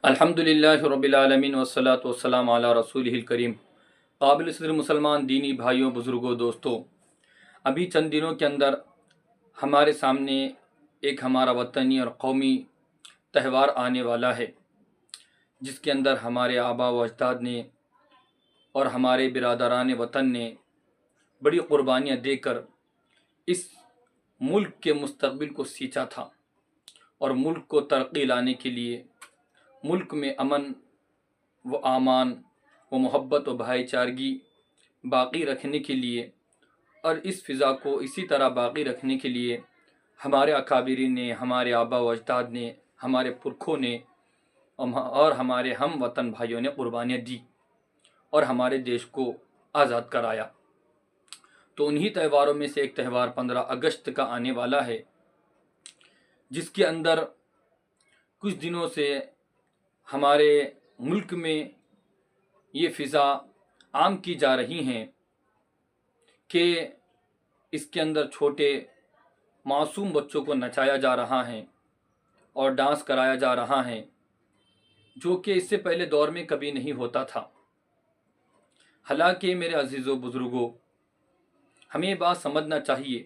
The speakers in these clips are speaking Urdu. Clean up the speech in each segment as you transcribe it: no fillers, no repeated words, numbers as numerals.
الحمدللہ رب العالمین والصلاة والسلام علی رسولہ الکریم۔ قابل صدر مسلمان دینی بھائیوں، بزرگوں، دوستوں، ابھی چند دنوں کے اندر ہمارے سامنے ایک ہمارا وطنی اور قومی تہوار آنے والا ہے، جس کے اندر ہمارے آباء و اجداد نے اور ہمارے برادران وطن نے بڑی قربانیاں دے کر اس ملک کے مستقبل کو سینچا تھا اور ملک کو ترقی لانے کے لیے، ملک میں امن و امان و محبت و بھائی چارگی باقی رکھنے کے لیے اور اس فضا کو اسی طرح باقی رکھنے کے لیے ہمارے اکابرین نے، ہمارے آباء و اجداد نے، ہمارے پرکھوں نے اور ہمارے ہم وطن بھائیوں نے قربانیاں دی اور ہمارے دیش کو آزاد کرایا۔ تو انہی تہواروں میں سے ایک تہوار 15 اگست کا آنے والا ہے، جس کے اندر کچھ دنوں سے ہمارے ملک میں یہ فضا عام کی جا رہی ہیں کہ اس کے اندر چھوٹے معصوم بچوں کو نچایا جا رہا ہے اور ڈانس کرایا جا رہا ہے، جو کہ اس سے پہلے دور میں کبھی نہیں ہوتا تھا۔ حالانکہ میرے عزیزوں، بزرگوں، ہمیں یہ بات سمجھنا چاہیے،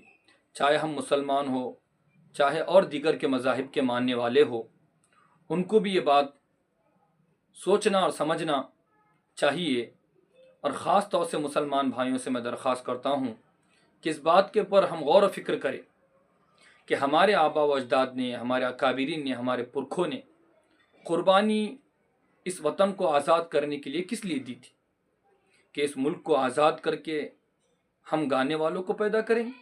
چاہے ہم مسلمان ہو، چاہے اور دیگر کے مذاہب کے ماننے والے ہو، ان کو بھی یہ بات سوچنا اور سمجھنا چاہیے۔ اور خاص طور سے مسلمان بھائیوں سے میں درخواست کرتا ہوں کہ اس بات کے اوپر ہم غور و فکر کریں کہ ہمارے آباء و اجداد نے، ہمارے اکابرین نے، ہمارے پرکھوں نے قربانی اس وطن کو آزاد کرنے کے لیے کس لیے دی تھی؟ کہ اس ملک کو آزاد کر کے ہم گانے والوں کو پیدا کریں گے،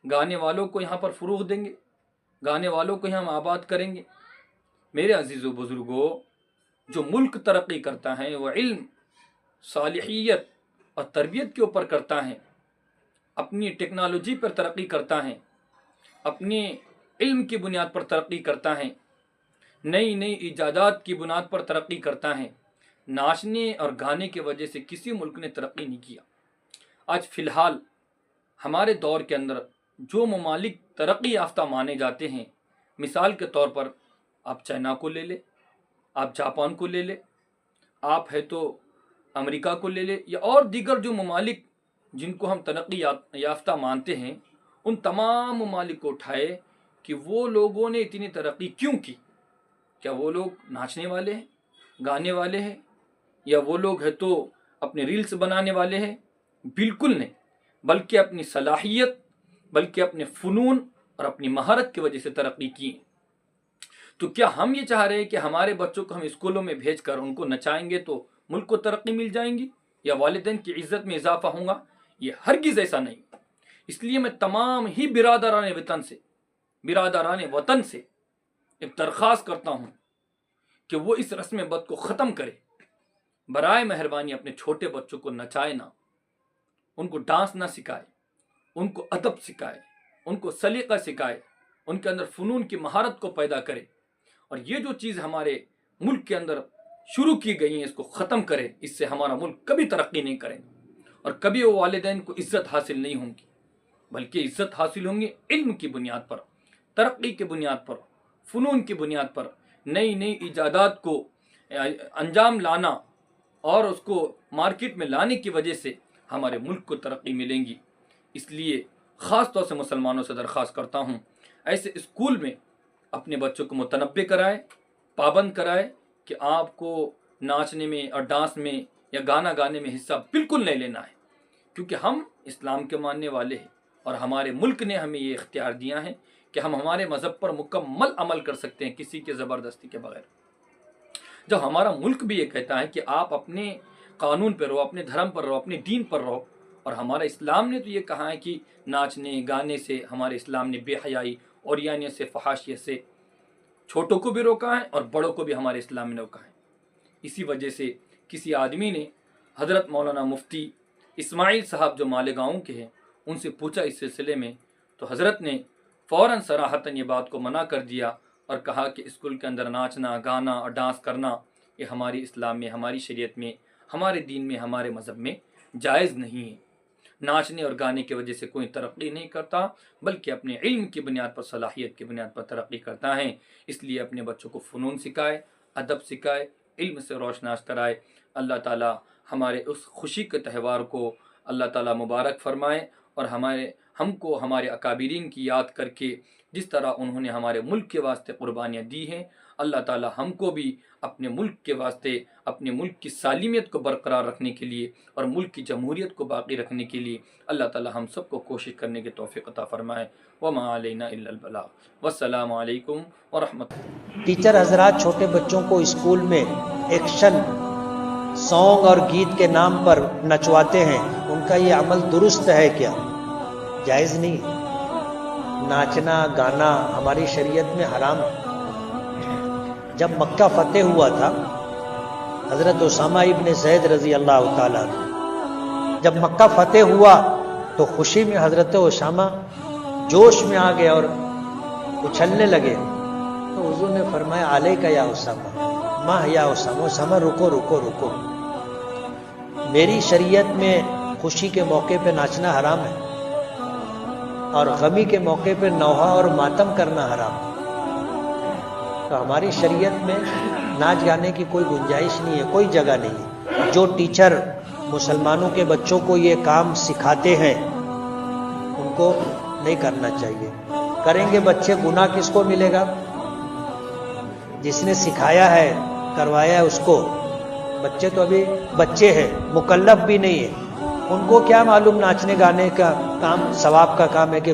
گانے والوں کو یہاں پر فروغ دیں گے، گانے والوں کو یہاں ہم آباد کریں گے۔ میرے عزیز و بزرگوں، جو ملک ترقی کرتا ہے وہ علم، صالحیت اور تربیت کے اوپر کرتا ہے، اپنی ٹیکنالوجی پر ترقی کرتا ہے، اپنے علم کی بنیاد پر ترقی کرتا ہے، نئی نئی ایجادات کی بنیاد پر ترقی کرتا ہے۔ ناچنے اور گانے کی وجہ سے کسی ملک نے ترقی نہیں کیا۔ آج فی الحال ہمارے دور کے اندر جو ممالک ترقی یافتہ مانے جاتے ہیں، مثال کے طور پر آپ چائنا کو لے لیں، آپ جاپان کو لے لیں، آپ ہے تو امریکہ کو لے لیں، یا اور دیگر جو ممالک جن کو ہم ترقی یافتہ مانتے ہیں، ان تمام ممالک کو اٹھائے کہ وہ لوگوں نے اتنی ترقی کیوں کی؟ کیا وہ لوگ ناچنے والے ہیں، گانے والے ہیں، یا وہ لوگ ہے تو اپنے ریلز بنانے والے ہیں؟ بالکل نہیں، بلکہ اپنی صلاحیت، بلکہ اپنے فنون اور اپنی مہارت کی وجہ سے ترقی کی۔ تو کیا ہم یہ چاہ رہے ہیں کہ ہمارے بچوں کو ہم اسکولوں میں بھیج کر ان کو نچائیں گے تو ملک کو ترقی مل جائیں گی یا والدین کی عزت میں اضافہ ہوگا؟ یہ ہرگز ایسا نہیں۔ اس لیے میں تمام ہی برادران وطن سے ایک درخواست کرتا ہوں کہ وہ اس رسم بد کو ختم کرے۔ برائے مہربانی اپنے چھوٹے بچوں کو نچائے نہ، ان کو ڈانس نہ سکھائے، ان کو ادب سکھائے، ان کو سلیقہ سکھائے، ان کے اندر فنون کی مہارت کو پیدا کرے، اور یہ جو چیز ہمارے ملک کے اندر شروع کی گئی ہیں اس کو ختم کرے۔ اس سے ہمارا ملک کبھی ترقی نہیں کرے اور کبھی وہ والدین کو عزت حاصل نہیں ہوں گی، بلکہ عزت حاصل ہوں گی علم کی بنیاد پر، ترقی کی بنیاد پر، فنون کی بنیاد پر، نئی نئی ایجادات کو انجام لانا اور اس کو مارکیٹ میں لانے کی وجہ سے ہمارے ملک کو ترقی ملیں گی۔ اس لیے خاص طور سے مسلمانوں سے درخواست کرتا ہوں، ایسے اسکول میں اپنے بچوں کو متنبع کرائے، پابند کرائے کہ آپ کو ناچنے میں اور ڈانس میں یا گانا گانے میں حصہ بالکل نہیں لینا ہے، کیونکہ ہم اسلام کے ماننے والے ہیں اور ہمارے ملک نے ہمیں یہ اختیار دیا ہے کہ ہم ہمارے مذہب پر مکمل عمل کر سکتے ہیں کسی کے زبردستی کے بغیر۔ جب ہمارا ملک بھی یہ کہتا ہے کہ آپ اپنے قانون پر رہو، اپنے دھرم پر رہو، اپنے دین پر رہو، اور ہمارا اسلام نے تو یہ کہا ہے کہ ناچنے گانے سے ہمارے اسلام نے بے حیائی اور یانیت سے، فحاشیت سے چھوٹوں کو بھی روکا ہے اور بڑوں کو بھی ہمارے اسلام نے روکا ہے۔ اسی وجہ سے کسی آدمی نے حضرت مولانا مفتی اسماعیل صاحب جو مالیگاؤں کے ہیں ان سے پوچھا اس سلسلے میں، تو حضرت نے فوراً صراحتاً یہ بات کو منع کر دیا اور کہا کہ اسکول کے اندر ناچنا، گانا اور ڈانس کرنا یہ ہماری اسلام میں، ہماری شریعت میں، ہمارے دین میں، ہمارے مذہب میں جائز نہیں ہے۔ ناچنے اور گانے کی وجہ سے کوئی ترقی نہیں کرتا، بلکہ اپنے علم کی بنیاد پر، صلاحیت کی بنیاد پر ترقی کرتا ہے۔ اس لیے اپنے بچوں کو فنون سکھائے، ادب سکھائے، علم سے روشناس کرائے۔ اللہ تعالیٰ ہمارے اس خوشی کے تہوار کو اللہ تعالیٰ مبارک فرمائے، اور ہم کو ہمارے اکابرین کی یاد کر کے جس طرح انہوں نے ہمارے ملک کے واسطے قربانیاں دی ہیں، اللہ تعالیٰ ہم کو بھی اپنے ملک کے واسطے، اپنے ملک کی سالمیت کو برقرار رکھنے کے لیے اور ملک کی جمہوریت کو باقی رکھنے کے لیے اللہ تعالیٰ ہم سب کو کوشش کرنے کی توفیق عطا فرمائے۔ وما علینا الا البلاغ۔ والسلام علیکم ورحمۃ اللہ۔ ٹیچر حضرات چھوٹے بچوں کو اسکول میں ایکشن سانگ اور گیت کے نام پر نچواتے ہیں، ان کا یہ عمل درست ہے کیا؟ جائز نہیں ہے۔ ناچنا گانا ہماری شریعت میں حرام ہے۔ جب مکہ فتح ہوا تھا، حضرت اسامہ ابن زید رضی اللہ تعالیٰ عنہ جب مکہ فتح ہوا تو خوشی میں حضرت اسامہ جوش میں آ گئے اور اچھلنے لگے، تو حضور نے فرمایا علیکہ یا اسامہ، ماں یا اسامہ، اسامہ رکو رکو رکو، میری شریعت میں خوشی کے موقع پہ ناچنا حرام ہے اور غمی کے موقع پہ نوحہ اور ماتم کرنا حرام ہے۔ تو ہماری شریعت میں ناچ گانے کی کوئی گنجائش نہیں ہے، کوئی جگہ نہیں ہے۔ جو ٹیچر مسلمانوں کے بچوں کو یہ کام سکھاتے ہیں ان کو نہیں کرنا چاہیے۔ کریں گے بچے، گناہ کس کو ملے گا؟ جس نے سکھایا ہے، کروایا ہے اس کو۔ بچے تو ابھی بچے ہیں، مکلف بھی نہیں ہے، ان کو کیا معلوم ناچنے گانے کا کام ثواب کا کام ہے کہ